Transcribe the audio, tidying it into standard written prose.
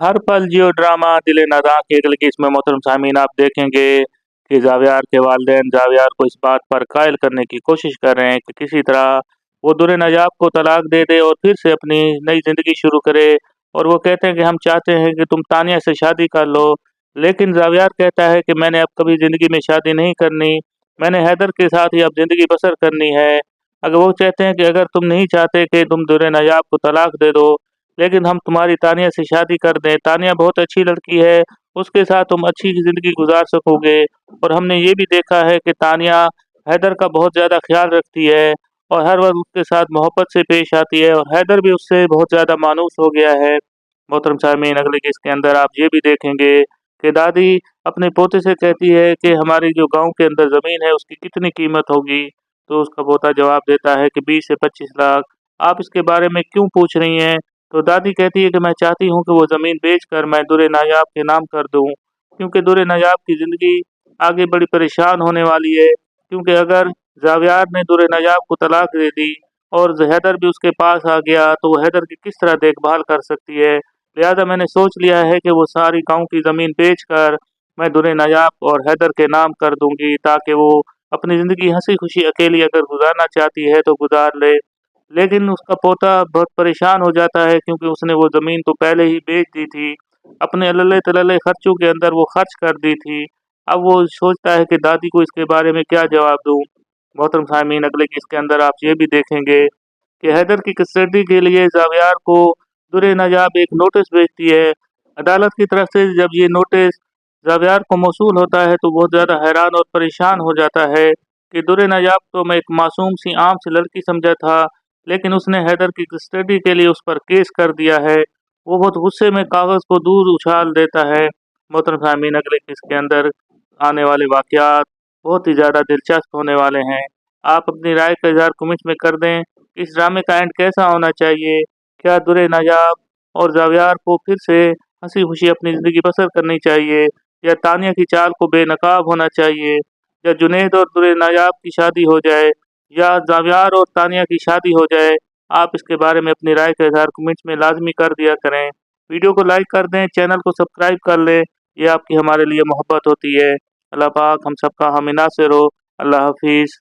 हर पल जियो ड्रामा दिल नादा की अगले केस में मोहतरम सामीन आप देखेंगे कि जावियार के वालिदैन जावियार को इस बात पर कायल करने की कोशिश कर रहे हैं कि किसी तरह वो दुर नजाब को तलाक दे दे और फिर से अपनी नई ज़िंदगी शुरू करे। और वो कहते हैं कि हम चाहते हैं कि तुम तानिया से शादी कर लो, लेकिन जावियार कहता है कि मैंने अब कभी ज़िंदगी में शादी नहीं करनी, मैंने हैदर के साथ ही अब ज़िंदगी बसर करनी है। अगर वो चाहते हैं कि अगर तुम नहीं चाहते कि तुम दुर नजाब को तलाक दे दो, लेकिन हम तुम्हारी तानिया से शादी कर दें, तानिया बहुत अच्छी लड़की है, उसके साथ तुम अच्छी ज़िंदगी गुजार सकोगे। और हमने ये भी देखा है कि तानिया हैदर का बहुत ज़्यादा ख्याल रखती है और हर वक्त उसके साथ मोहब्बत से पेश आती है, और हैदर भी उससे बहुत ज़्यादा मानूस हो गया है। मोहतरम सामीन अगले केस के अंदर आप ये भी देखेंगे कि दादी अपने पोते से कहती है कि हमारी जो गांव के अंदर ज़मीन है उसकी कितनी कीमत होगी, तो उसका पोता जवाब देता है कि 20 से 25 लाख। आप इसके बारे में क्यों पूछ रही हैं? तो दादी कहती है कि मैं चाहती हूँ कि वो ज़मीन बेचकर मैं दुर नायाब के नाम कर दूँ, क्योंकि दुर नायाब की ज़िंदगी आगे बड़ी परेशान होने वाली है। क्योंकि अगर जावियार ने दुर नायाब को तलाक दे दी और हैदर भी उसके पास आ गया तो वो हैदर की किस तरह देखभाल कर सकती है। लिहाजा मैंने सोच लिया है कि वो सारी गांव की ज़मीन बेचकर मैं दुर नायाब और हैदर के नाम कर दूंगी, ताकि वो अपनी ज़िंदगी हंसी खुशी अकेली अगर गुजारना चाहती है तो गुजार ले। लेकिन उसका पोता बहुत परेशान हो जाता है क्योंकि उसने वो ज़मीन तो पहले ही बेच दी थी, अपने अल्ले-तल्ले खर्चों के अंदर वो खर्च कर दी थी। अब वो सोचता है कि दादी को इसके बारे में क्या जवाब दूँ। मोहतरम सामीन अगले केस के अंदर आप ये भी देखेंगे कि हैदर की कस्टडी के लिए जावियार को दुर नजाब एक नोटिस भेजती है। अदालत की तरफ से जब ये नोटिस जावियार को मौसूल होता है तो बहुत ज़्यादा हैरान और परेशान हो जाता है कि दुर नजाब को मैं एक मासूम सी आम सी लड़की समझा था, लेकिन उसने हैदर की कस्टडी के लिए उस पर केस कर दिया है। वो बहुत गुस्से में कागज़ को दूर उछाल देता है। मोहतरम सामीन अगले केस के अंदर आने वाले वाक़यात बहुत ही ज़्यादा दिलचस्प होने वाले हैं। आप अपनी राय का इज़हार कमेंट्स में कर दें। इस ड्रामे का एंड कैसा होना चाहिए? क्या दुर नजाब और जावियार को फिर से हंसी खुशी अपनी ज़िंदगी बसर करनी चाहिए, या तानिया की चाल को बेनकाब होना चाहिए, या जुनैद और दुर नजाब की शादी हो जाए, या जावियार और तानिया की शादी हो जाए? आप इसके बारे में अपनी राय का इज़हार कमेंट्स में लाज़मी कर दिया करें। वीडियो को लाइक कर दें, चैनल को सब्सक्राइब कर लें, ये आपकी हमारे लिए मोहब्बत होती है। अल्लाह पाक हम सबका हामी नासिर हो। अल्लाह हाफ़िज़।